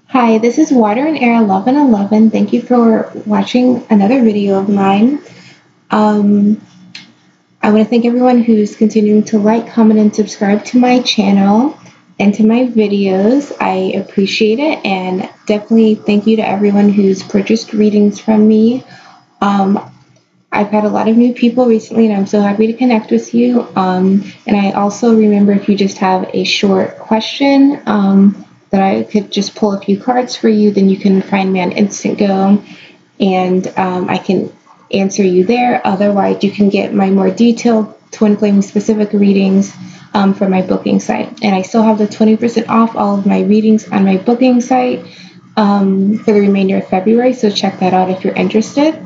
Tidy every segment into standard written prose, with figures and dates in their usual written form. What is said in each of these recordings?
Hi, this is Water and Air 1111. Thank you for watching another video of mine. Um, I want to thank everyone who's continuing to like, comment, and subscribe to my channel and to my videos. I appreciate it, and definitely thank you to everyone who's purchased readings from me. I've had a lot of new people recently, and I'm so happy to connect with you. And I also remember if you just have a short question that I could just pull a few cards for you, then you can find me on Instant Go, and I can answer you there. Otherwise, you can get my more detailed twin flame specific readings from my booking site. And I still have the 20% off all of my readings on my booking site for the remainder of February, so check that out if you're interested.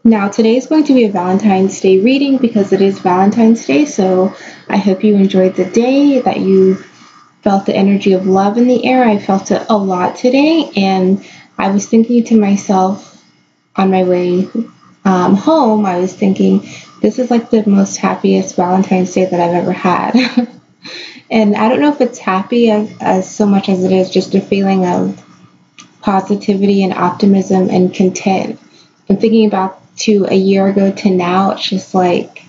Now, today is going to be a Valentine's Day reading because it is Valentine's Day, so I hope you enjoyed the day, that you felt the energy of love in the air. I felt it a lot today, and I was thinking to myself on my way home, I was thinking, this is like the most happiest Valentine's Day that I've ever had. And I don't know if it's happy as so much as it is just a feeling of positivity and optimism and content. I'm thinking about to a year ago to now, it's just like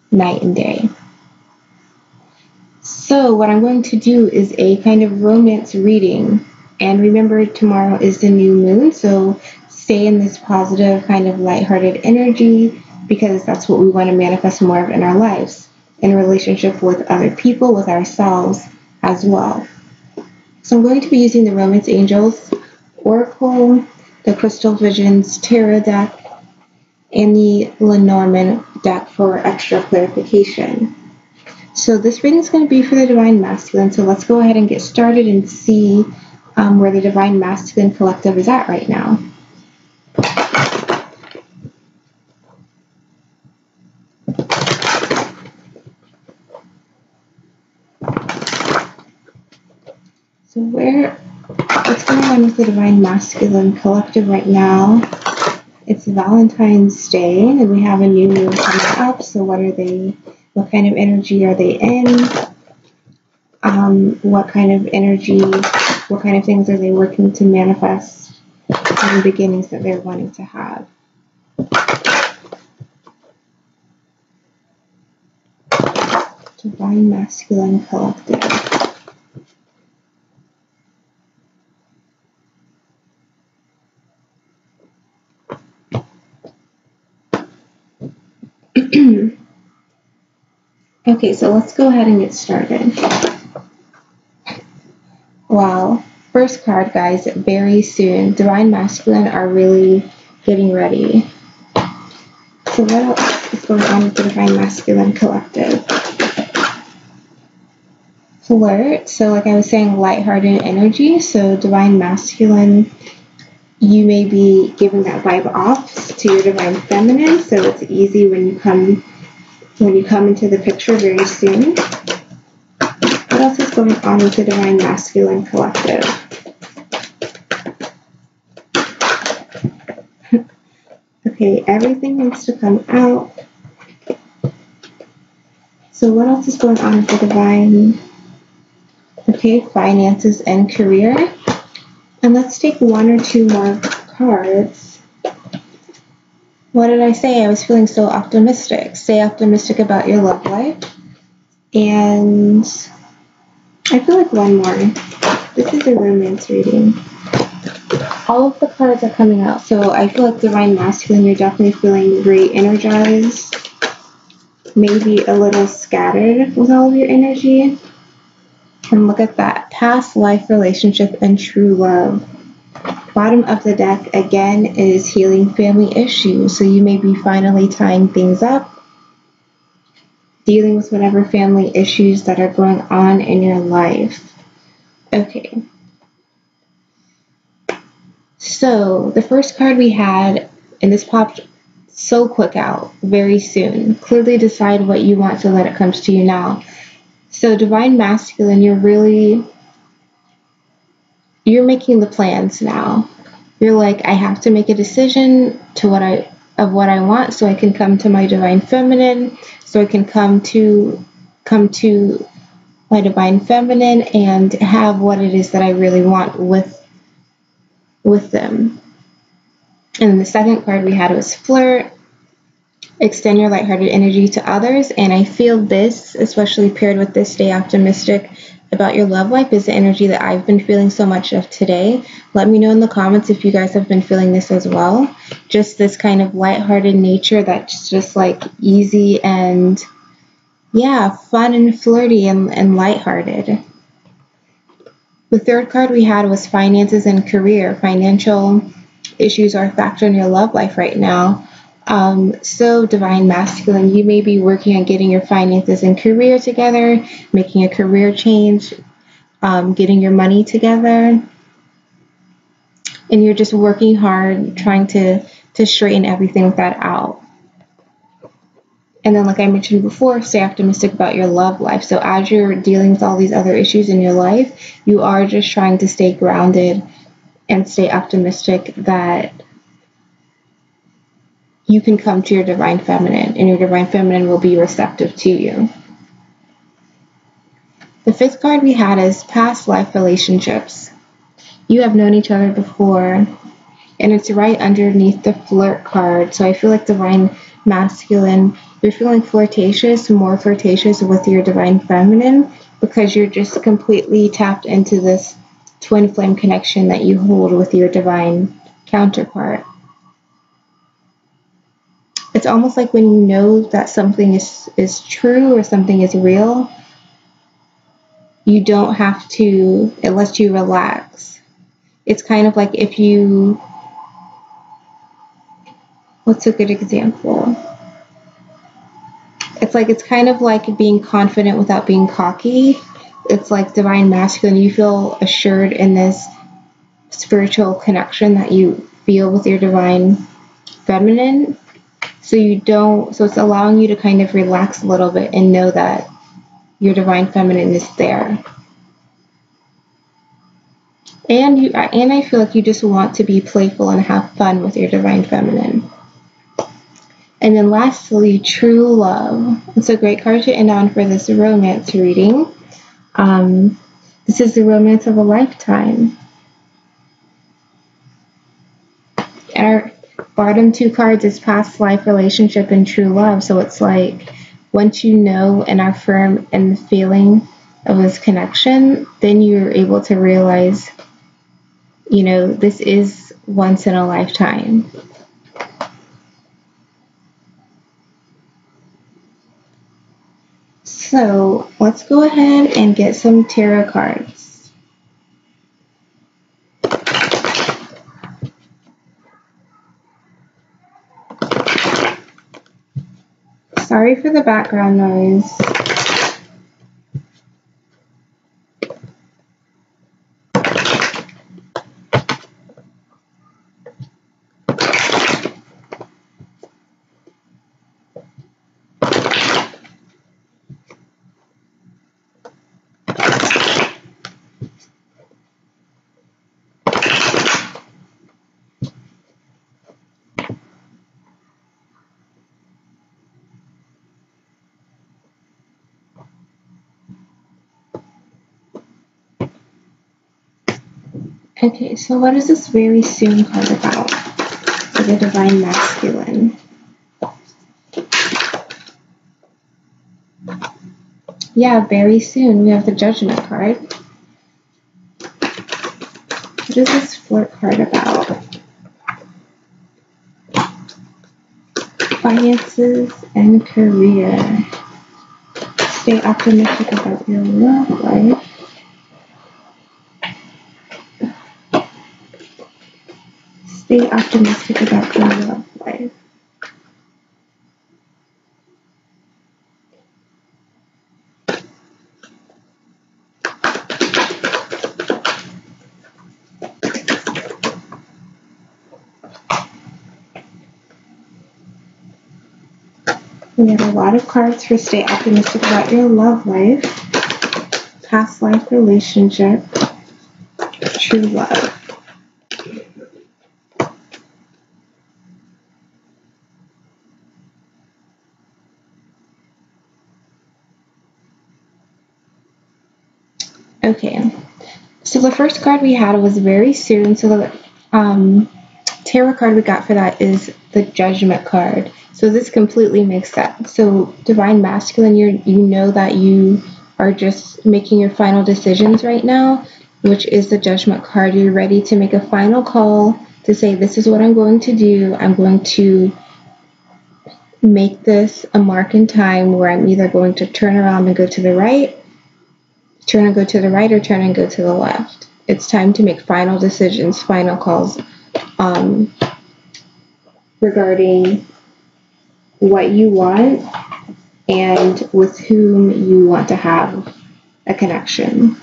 night and day. So what I'm going to do is a kind of romance reading. And remember, tomorrow is the new moon, so stay in this positive kind of lighthearted energy, because that's what we want to manifest more of in our lives, in relationship with other people, with ourselves as well. So I'm going to be using the Romance Angels Oracle, the Crystal Visions Tarot deck, and the Lenormand deck for extra clarification. So this reading is going to be for the Divine Masculine, so let's go ahead and get started and see where the Divine Masculine Collective is at right now. So what's going on with the Divine Masculine Collective right now? It's Valentine's Day, and we have a new moon coming up, so what kind of energy are they in? What kind of energy, what kind of things are they working to manifest in the beginnings that they're wanting to have? Divine Masculine Collective. Okay, so let's go ahead and get started. Wow. First card, guys, very soon. Divine Masculine are really getting ready. So what else is going on with the Divine Masculine Collective? Flirt. So like I was saying, lighthearted energy. So Divine Masculine, you may be giving that vibe off to your Divine Feminine. So it's easy when you come into the picture very soon. What else is going on with the Divine Masculine Collective? Okay, everything needs to come out. So what else is going on with the Divine? Okay, finances and career. And let's take one or two more cards. What did I say? I was feeling so optimistic. Stay optimistic about your love life. And I feel like one more. This is a romance reading. All of the cards are coming out. So I feel like Divine Masculine, you're definitely feeling very energized. Maybe a little scattered with all of your energy. And look at that. Past life relationship and true love. Bottom of the deck, again, is healing family issues. So you may be finally tying things up, dealing with whatever family issues that are going on in your life. Okay. So the first card we had, and this popped so quick out, very soon. Clearly decide what you want so that it comes to you now. So Divine Masculine, you're making the plans now. You're like, I have to make a decision of what I want so I can come to my Divine Feminine, so I can come to my divine feminine and have what it is that I really want with them. And the second card we had was flirt. Extend your lighthearted energy to others. And I feel this, especially paired with this, stay optimistic about your love life, is the energy that I've been feeling so much of today. Let me know in the comments if you guys have been feeling this as well. Just this kind of lighthearted nature that's just like easy and, yeah, fun and flirty and lighthearted. The third card we had was finances and career. Financial issues are a factor in your love life right now. So divine masculine, you may be working on getting your finances and career together, making a career change, getting your money together, and you're just working hard trying to straighten everything with that out. And then, like I mentioned before, stay optimistic about your love life. So as you're dealing with all these other issues in your life, you are just trying to stay grounded and stay optimistic that you can come to your divine feminine, and your divine feminine will be receptive to you. The fifth card we had is past life relationships. You have known each other before, and it's right underneath the flirt card. So I feel like divine masculine, you're feeling flirtatious, more flirtatious with your divine feminine, because you're just completely tapped into this twin flame connection that you hold with your divine counterpart. It's almost like when you know that something is true or something is real, you don't have to, it lets you relax. It's kind of like if you, what's a good example? It's kind of like being confident without being cocky. It's like divine masculine. You feel assured in this spiritual connection that you feel with your divine feminine. So it's allowing you to kind of relax a little bit and know that your divine feminine is there. And I feel like you just want to be playful and have fun with your divine feminine. And then lastly, true love. It's a great card to end on for this romance reading. This is the romance of a lifetime. Our bottom two cards is past life relationship and true love. So it's like once you know and are firm in the feeling of this connection, then you're able to realize, this is once in a lifetime. So let's go ahead and get some tarot cards. Sorry for the background noise. Okay, so what is this very soon card about for the divine masculine? Yeah, very soon. We have the Judgment card. What is this flirt card about? Finances and career. Stay optimistic about your love life. Stay optimistic about your love life. We have a lot of cards for stay optimistic about your love life, past life relationship, true love. Okay, so the first card we had was very soon. So the tarot card we got for that is the Judgment card. So this completely makes sense. So Divine Masculine, you know that you are just making your final decisions right now, which is the Judgment card. You're ready to make a final call to say, this is what I'm going to do. I'm going to make this a mark in time where I'm either going to turn around and go to the right, turn and go to the right, or turn and go to the left. It's time to make final decisions, final calls regarding what you want and with whom you want to have a connection.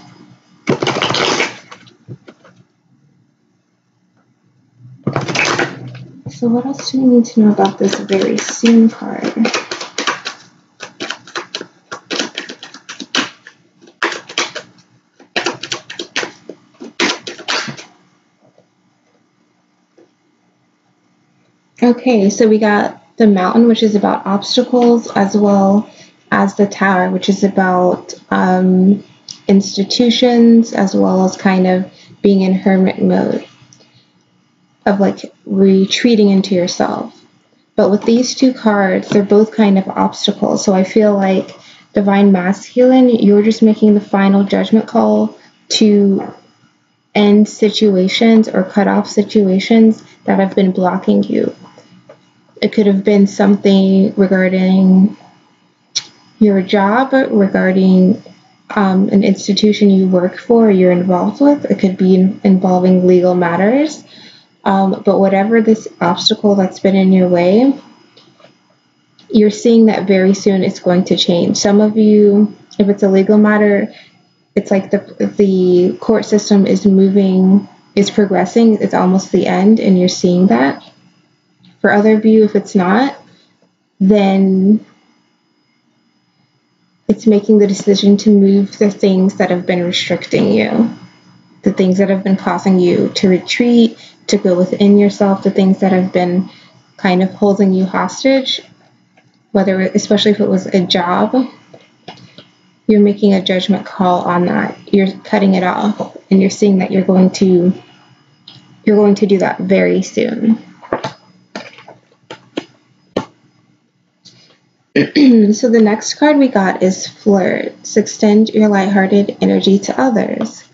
So what else do we need to know about this very soon card? Okay, so we got the Mountain, which is about obstacles, as well as the Tower, which is about institutions, as well as kind of being in hermit mode, of like retreating into yourself. But with these two cards, they're both kind of obstacles. So I feel like Divine Masculine, you're just making the final judgment call to end situations or cut off situations that have been blocking you. It could have been something regarding your job, regarding an institution you work for or you're involved with. It could be involving legal matters. But whatever this obstacle that's been in your way, you're seeing that very soon it's going to change. Some of you, if it's a legal matter, it's like the court system is moving, is progressing, it's almost the end, and you're seeing that. For other of you, if it's not, then it's making the decision to move the things that have been restricting you, the things that have been causing you to retreat, to go within yourself, the things that have been kind of holding you hostage, especially if it was a job. You're making a judgment call on that. You're cutting it off, and you're seeing that you're going to do that very soon. So the next card we got is Flirt. Extend your lighthearted energy to others.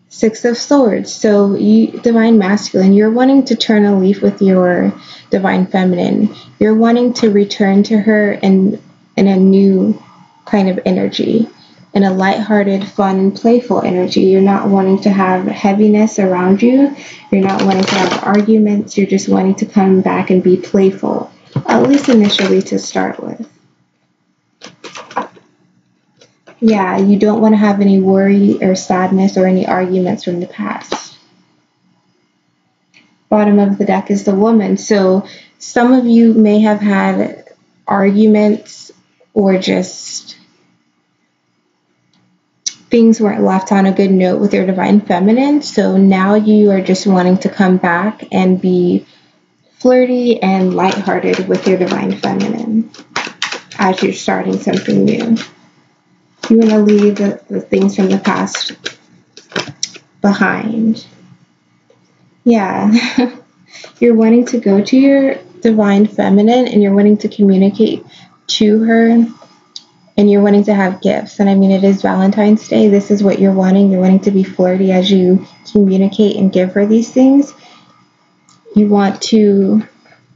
Six of Swords. So you, Divine Masculine, you're wanting to turn a leaf with your Divine Feminine. You're wanting to return to her in a new kind of energy, in a lighthearted, fun, and playful energy. You're not wanting to have heaviness around you. You're not wanting to have arguments. You're just wanting to come back and be playful, at least initially to start with. Yeah, you don't want to have any worry or sadness or any arguments from the past. Bottom of the deck is the Woman. So some of you may have had arguments or just things weren't left on a good note with your Divine Feminine. So now you are just wanting to come back and be flirty and lighthearted with your Divine Feminine as you're starting something new. You want to leave the things from the past behind. Yeah. You're wanting to go to your Divine Feminine and you're wanting to communicate to her, and you're wanting to have gifts. And I mean, it is Valentine's Day. This is what you're wanting. You're wanting to be flirty as you communicate and give her these things. You want to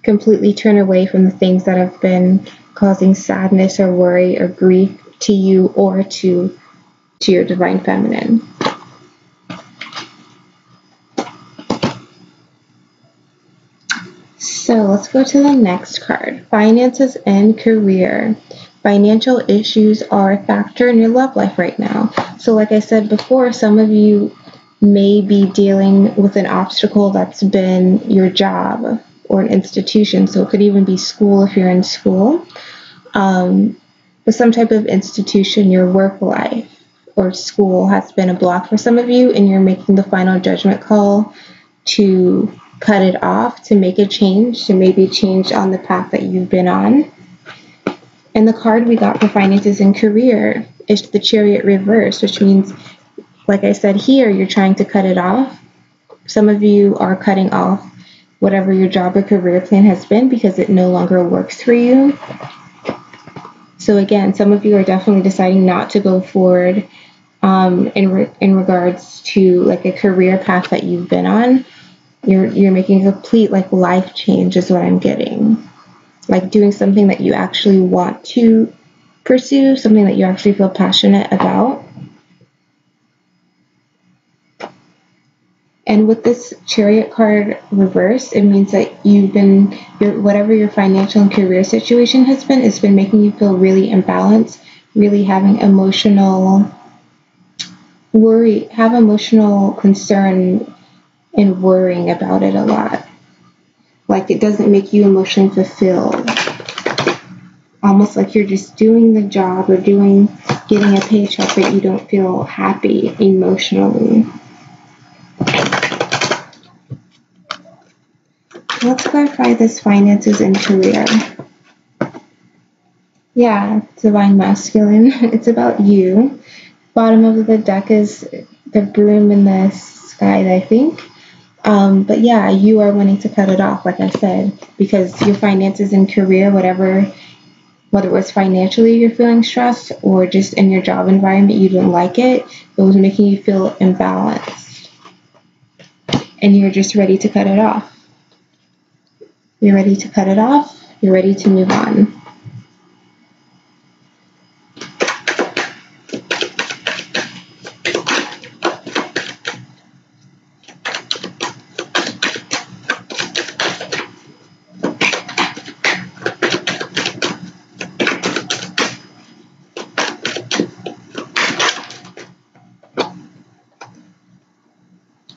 completely turn away from the things that have been causing sadness or worry or grief to you or to your Divine Feminine. So let's go to the next card. Finances and career. Financial issues are a factor in your love life right now. So like I said before, some of you may be dealing with an obstacle that's been your job or an institution. So it could even be school if you're in school. With some type of institution, your work life or school has been a block for some of you, and you're making the final judgment call to cut it off, to make a change, to maybe change on the path that you've been on. And the card we got for finances and career it's the Chariot reverse, which means, like I said here, you're trying to cut it off. Some of you are cutting off whatever your job or career plan has been because it no longer works for you. So again, some of you are definitely deciding not to go forward in regards to like a career path that you've been on. You're making a complete like life change is what I'm getting. Like doing something that you actually want to pursue, something that you actually feel passionate about. And with this Chariot card reverse, it means that whatever your financial and career situation has been, it's been making you feel really imbalanced, really having emotional concern and worrying about it a lot. Like it doesn't make you emotionally fulfilled. Almost like you're just doing the job or getting a paycheck, but you don't feel happy emotionally. Let's clarify this finances and career. Yeah, Divine Masculine. It's about you. Bottom of the deck is the broom in the sky, I think. But yeah, you are wanting to cut it off, like I said, because your finances and career, whether it was financially you're feeling stressed or just in your job environment you didn't like it, it was making you feel imbalanced. And you're just ready to cut it off. You're ready to cut it off. You're ready to move on.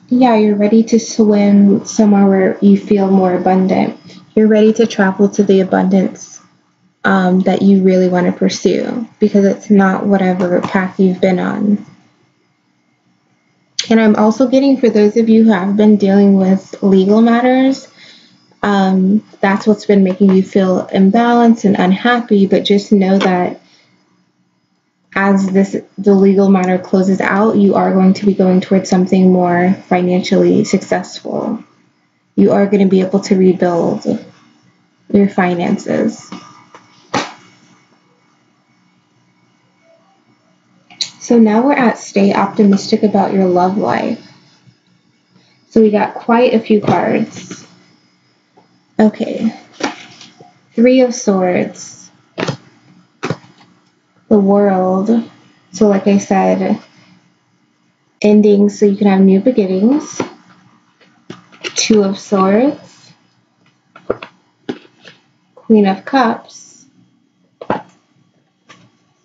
Yeah, you're ready to swim somewhere where you feel more abundant. You're ready to travel to the abundance that you really want to pursue because it's not whatever path you've been on. And I'm also getting, for those of you who have been dealing with legal matters, that's what's been making you feel imbalanced and unhappy, but just know that as the legal matter closes out, you are going to be going towards something more financially successful. You are going to be able to rebuild your finances. So now we're at stay optimistic about your love life. So we got quite a few cards. Okay. 3 of Swords. The World. So like I said, endings so you can have new beginnings. 2 of Swords. Queen of Cups.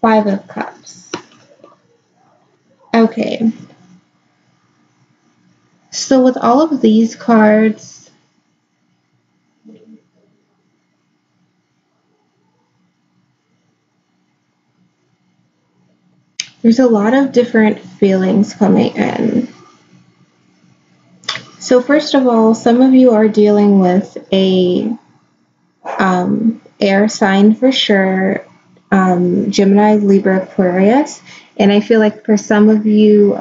5 of Cups. Okay. So with all of these cards, there's a lot of different feelings coming in. So first of all, some of you are dealing with a air sign for sure, Gemini, Libra, Aquarius. And I feel like for some of you,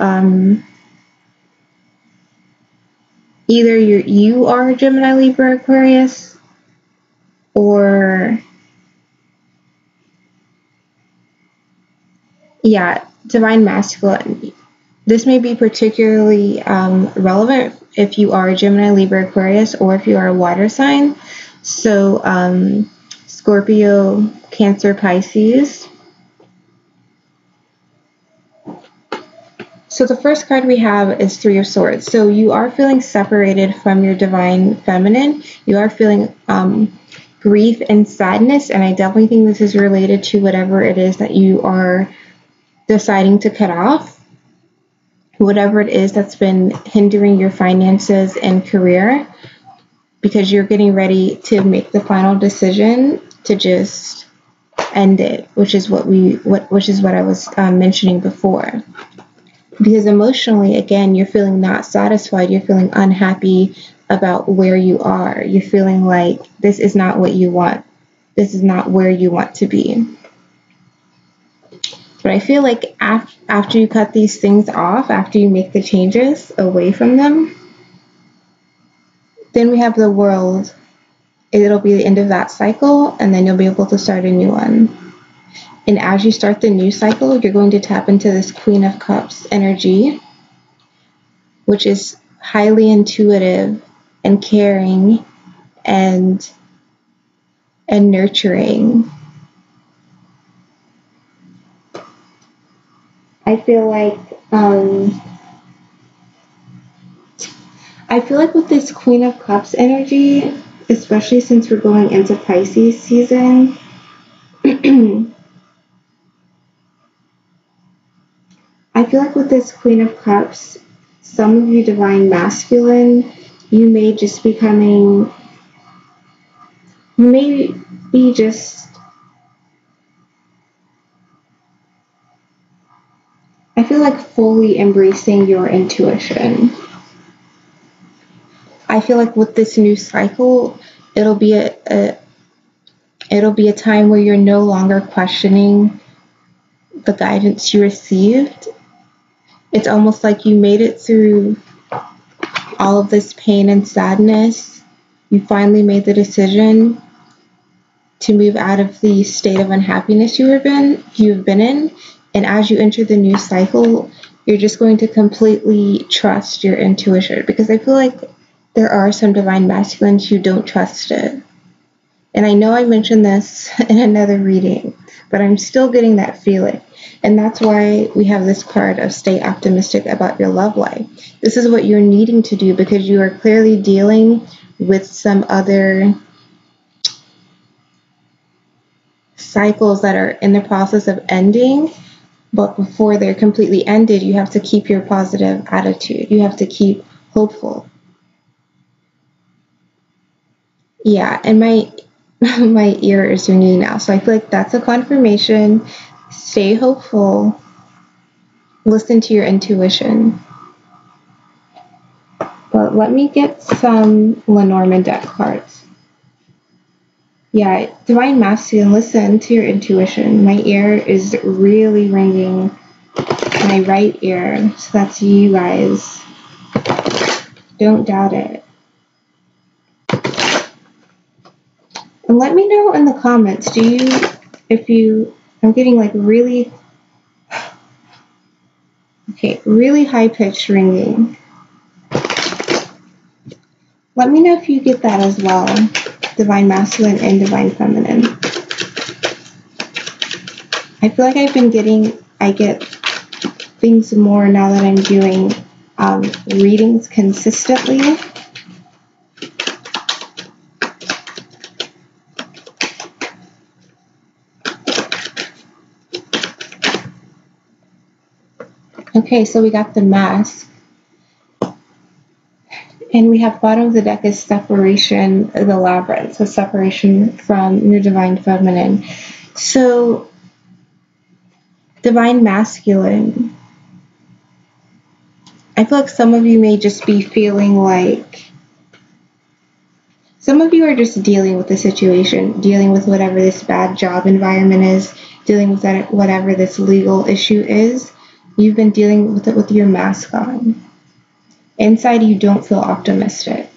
either you are Gemini, Libra, Aquarius, or yeah, Divine Masculine. This may be particularly relevant if you are Gemini, Libra, Aquarius, or if you are a water sign. So Scorpio, Cancer, Pisces. So the first card we have is 3 of Swords. So you are feeling separated from your divine feminine. You are feeling grief and sadness, and I definitely think this is related to whatever it is that you are deciding to cut off. Whatever it is that's been hindering your finances and career, because you're getting ready to make the final decision to just end it, which is what I was mentioning before. Because emotionally, again, you're feeling not satisfied. You're feeling unhappy about where you are. You're feeling like this is not what you want. This is not where you want to be. But I feel like after you cut these things off, after you make the changes away from them, then we have the world. It'll be the end of that cycle, and then you'll be able to start a new one. And as you start the new cycle, you're going to tap into this Queen of Cups energy, which is highly intuitive and caring and nurturing. I feel like with this Queen of Cups energy, especially since we're going into Pisces season, I feel like with this Queen of Cups, some of you divine masculine, you may just becoming, maybe just, I feel like fully embracing your intuition. I feel like with this new cycle, it'll be a time where you're no longer questioning the guidance you received. It's almost like you made it through all of this pain and sadness. You finally made the decision to move out of the state of unhappiness you've been in. And as you enter the new cycle, you're just going to completely trust your intuition. Because I feel like there are some divine masculines who don't trust it. And I know I mentioned this in another reading, but I'm still getting that feeling. And that's why we have this part of stay optimistic about your love life. This is what you're needing to do because you are clearly dealing with some other cycles that are in the process of ending. But before they're completely ended, you have to keep your positive attitude. You have to keep hopeful. Yeah, and my ear is ringing now. So I feel like that's a confirmation. Stay hopeful. Listen to your intuition. But let me get some Lenormand deck cards. Yeah, divine masculine, listen to your intuition. My ear is really ringing. My right ear. So that's you guys. Don't doubt it. And let me know in the comments, I'm getting like really high-pitched ringing. Let me know if you get that as well, divine masculine and divine feminine. I feel like I get things more now that I'm doing readings consistently. Okay, so we got the Mask. And we have bottom of the deck is separation, the Labyrinth, so separation from your divine feminine. So, divine masculine. I feel like some of you may just be feeling like, some of you are just dealing with the situation, dealing with whatever this bad job environment is, dealing with whatever this legal issue is. You've been dealing with it with your mask on. Inside, you don't feel optimistic.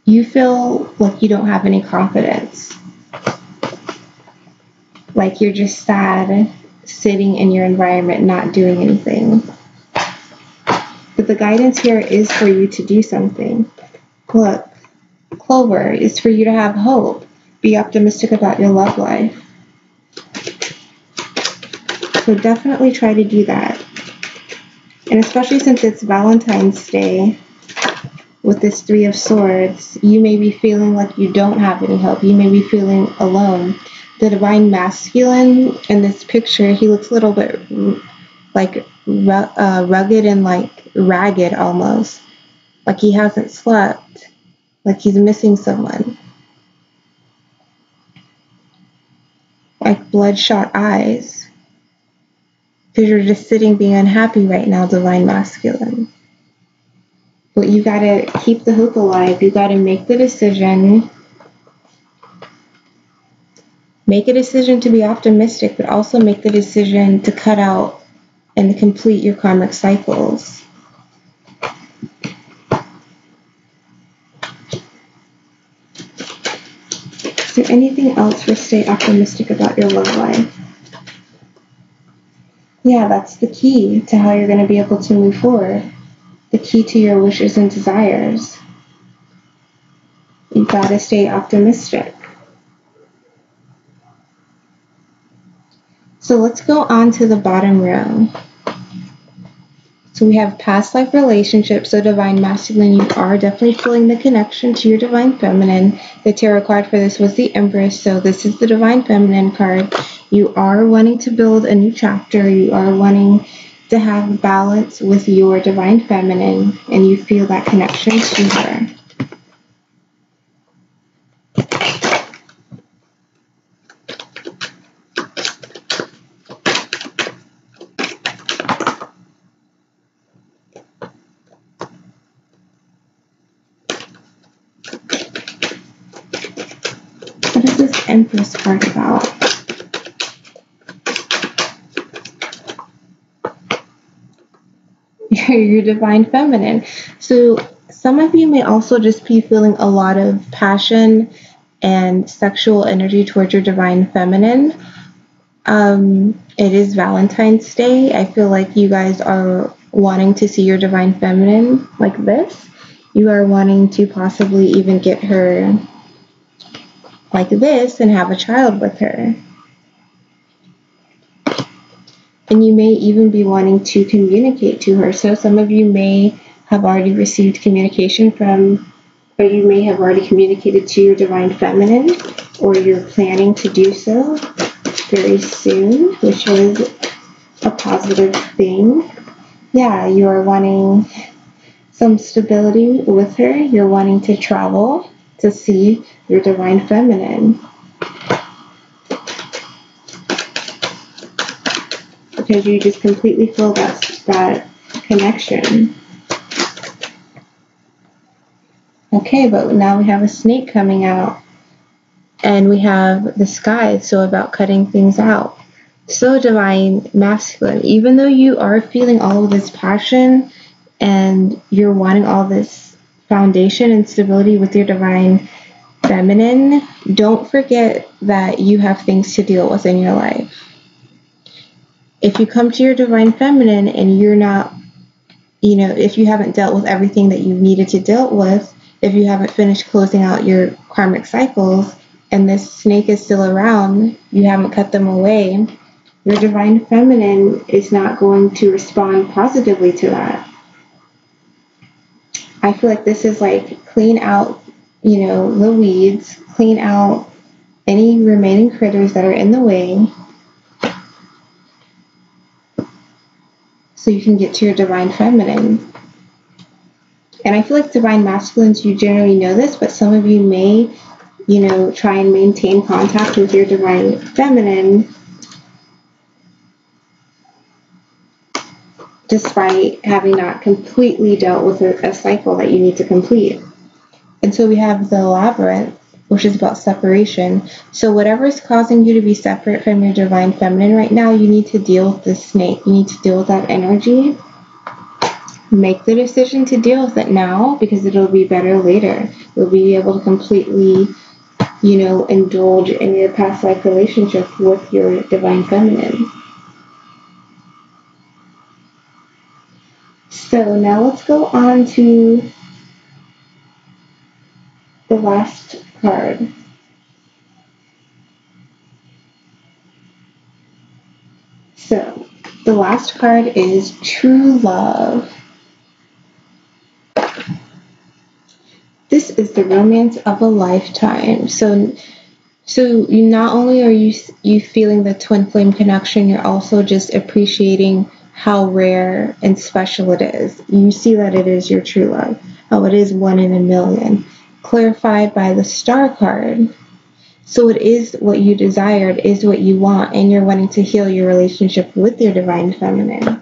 You feel like you don't have any confidence. Like you're just sad, sitting in your environment, not doing anything. But the guidance here is for you to do something. Look, Clover is for you to have hope. Be optimistic about your love life. So definitely try to do that. And especially since it's Valentine's Day, with this Three of Swords, you may be feeling like you don't have any hope. You may be feeling alone. The divine masculine in this picture, he looks a little bit like rugged and like ragged almost. Like he hasn't slept. Like he's missing someone. Like bloodshot eyes. Because you're just sitting being unhappy right now, divine masculine. But you gotta keep the hope alive. You gotta make the decision. Make a decision to be optimistic, but also make the decision to cut out and complete your karmic cycles. Is there anything else for stay optimistic about your love life? Yeah, that's the key to how you're going to be able to move forward. The key to your wishes and desires. You gotta stay optimistic. So let's go on to the bottom row. So we have past life relationships. So divine masculine, you are definitely feeling the connection to your divine feminine. The tarot card for this was the Empress. So this is the divine feminine card. You are wanting to build a new chapter. You are wanting to have balance with your divine feminine, and you feel that connection to her. What is this Empress card about? Your divine feminine. So some of you may also just be feeling a lot of passion and sexual energy towards your divine feminine. It is Valentine's Day. I feel like you guys are wanting to see your divine feminine like this. You are wanting to possibly even get her like this and have a child with her. And you may even be wanting to communicate to her. So some of you may have already received communication from, or you may have already communicated to your divine feminine, or you're planning to do so very soon, which is a positive thing. Yeah, you are wanting some stability with her. You're wanting to travel to see your divine feminine. Because you just completely feel that connection. Okay, but now we have a snake coming out. And we have the sky, so about cutting things out. So divine masculine, even though you are feeling all of this passion and you're wanting all this foundation and stability with your divine feminine, don't forget that you have things to deal with in your life. If you come to your divine feminine and you're not, if you haven't dealt with everything that you needed to deal with, if you haven't finished closing out your karmic cycles, and this snake is still around, you haven't cut them away, your divine feminine is not going to respond positively to that. I feel like this is like clean out, the weeds, clean out any remaining critters that are in the way, so you can get to your divine feminine. And I feel like divine masculines, you generally know this, but some of you may try and maintain contact with your divine feminine despite having not completely dealt with a cycle that you need to complete. And so we have the labyrinth, which is about separation. So whatever is causing you to be separate from your divine feminine right now, you need to deal with this snake. You need to deal with that energy. Make the decision to deal with it now, because it'll be better later. You'll be able to completely indulge in your past life relationship with your divine feminine. So now let's go on to the last card. So the last card is true love. This is the romance of a lifetime. So you not only are you feeling the twin flame connection, you're also just appreciating how rare and special it is. You see that it is your true love, how it is 1 in a million, clarified by the star card. So it is what you desired, is what you want, and you're wanting to heal your relationship with your divine feminine.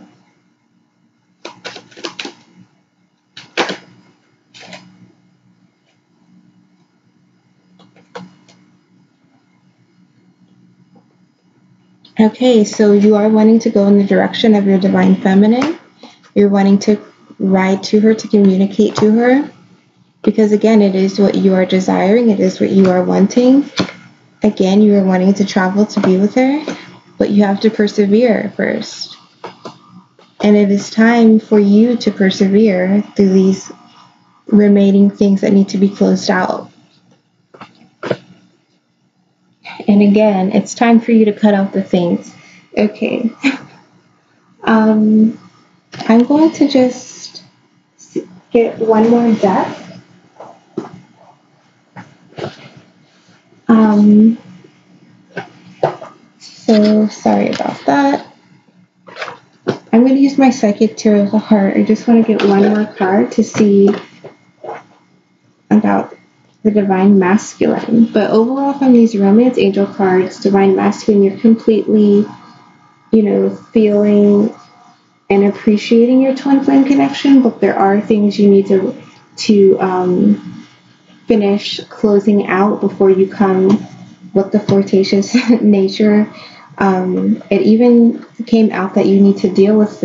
Okay, so you are wanting to go in the direction of your divine feminine. You're wanting to write to her, to communicate to her, because again, it is what you are desiring. It is what you are wanting. Again, you are wanting to travel to be with her, but you have to persevere first. And it is time for you to persevere through these remaining things that need to be closed out. And again, it's time for you to cut out the things. Okay. I'm going to just get one more deck. So sorry about that. I'm going to use my Psychic Tarot of the Heart. I just want to get one more card to see about the Divine Masculine. But overall, from these Romance Angel cards, Divine Masculine, you're completely, feeling and appreciating your twin flame connection, but there are things you need to finish closing out before you come with the flirtatious nature. It even came out that you need to deal with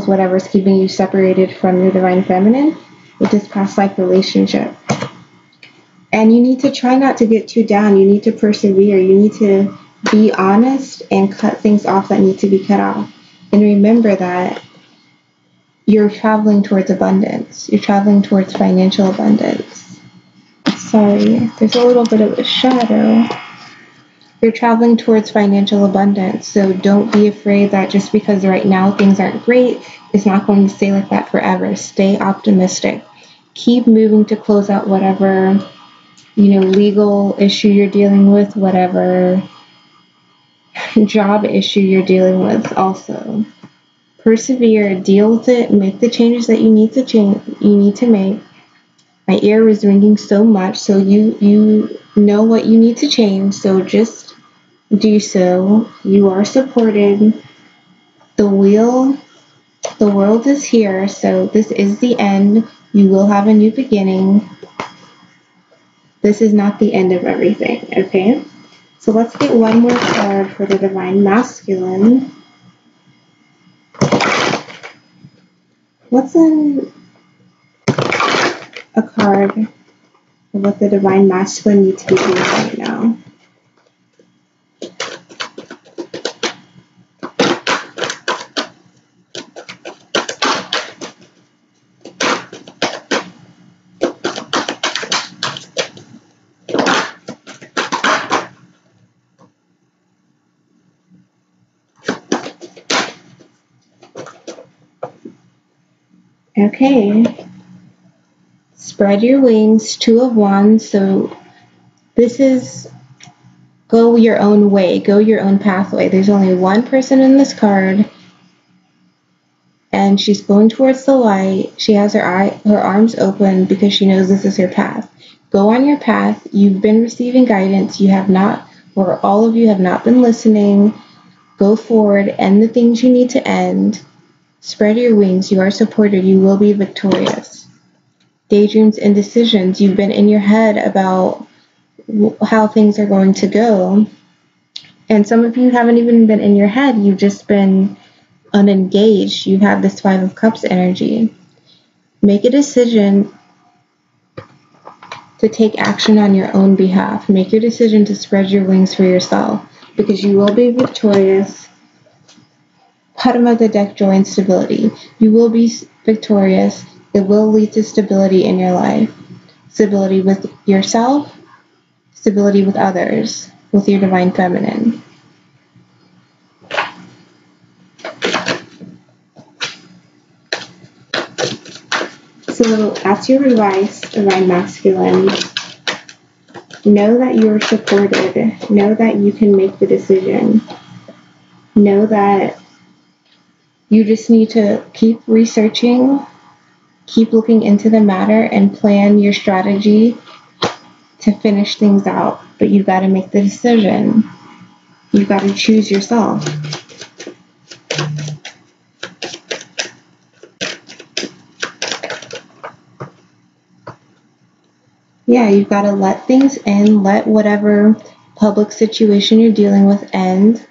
whatever's keeping you separated from your divine feminine with this past life relationship. And you need to try not to get too down. You need to persevere. You need to be honest and cut things off that need to be cut off. And remember that you're traveling towards abundance. You're traveling towards financial abundance. Sorry, there's a little bit of a shadow. You're traveling towards financial abundance, so don't be afraid that just because right now things aren't great, it's not going to stay like that forever. Stay optimistic. Keep moving to close out whatever, legal issue you're dealing with, whatever job issue you're dealing with also. Persevere, deal with it, make the changes that you need to make. My ear was ringing so much, so you know what you need to change, so just do so. You are supported. The world is here, so this is the end. You will have a new beginning. This is not the end of everything, okay? So let's get one more card for the Divine Masculine. What's in a card of what the Divine Masculine needs to be doing right now? Okay, spread your wings, Two of Wands. So this is go your own way, go your own pathway. There's only one person in this card, and she's going towards the light. She has her arms open because she knows this is her path. Go on your path. You've been receiving guidance. You have not, or all of you have not been listening. Go forward, end the things you need to end. Spread your wings. You are supported. You will be victorious. Daydreams and decisions. You've been in your head about how things are going to go. And some of you haven't even been in your head. You've just been unengaged. You have this Five of Cups energy. Make a decision to take action on your own behalf. Make your decision to spread your wings for yourself, because you will be victorious. Bottom of the deck, joy and stability. You will be victorious. It will lead to stability in your life. Stability with yourself, stability with others, with your divine feminine. So that's your advice, Divine Masculine. Know that you're supported. Know that you can make the decision. Know that you just need to keep researching, keep looking into the matter, and plan your strategy to finish things out. But you've got to make the decision. You've got to choose yourself. Yeah, you've got to let things end, let whatever public situation you're dealing with end.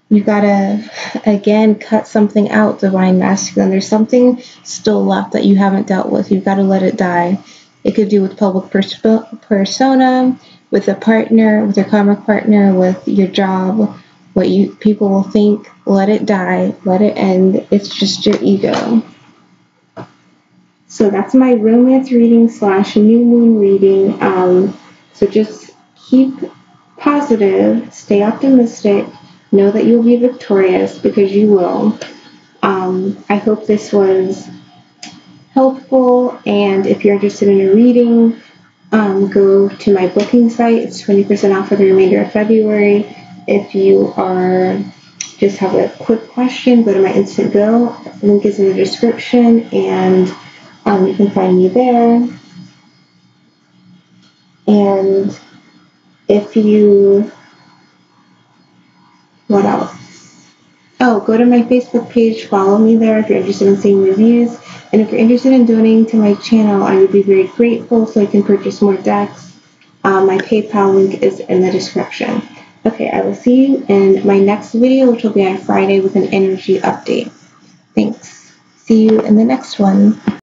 You gotta, again, cut something out, divine masculine. There's something still left that you haven't dealt with. You've got to let it die. It could do with public persona, with a partner, with your karmic partner, with your job, what people will think. Let it die. Let it end. It's just your ego. So that's my romance reading / new moon reading. So just keep positive, stay optimistic, know that you'll be victorious, because you will. I hope this was helpful, and if you're interested in a reading, go to my booking site. It's 20% off for the remainder of February. If you just have a quick question, go to my Instant Go. Link is in the description, and you can find me there. And if you, what else? Oh, go to my Facebook page, follow me there if you're interested in seeing reviews. And if you're interested in donating to my channel, I would be very grateful so I can purchase more decks. My PayPal link is in the description. Okay, I will see you in my next video, which will be on Friday with an energy update. Thanks. See you in the next one.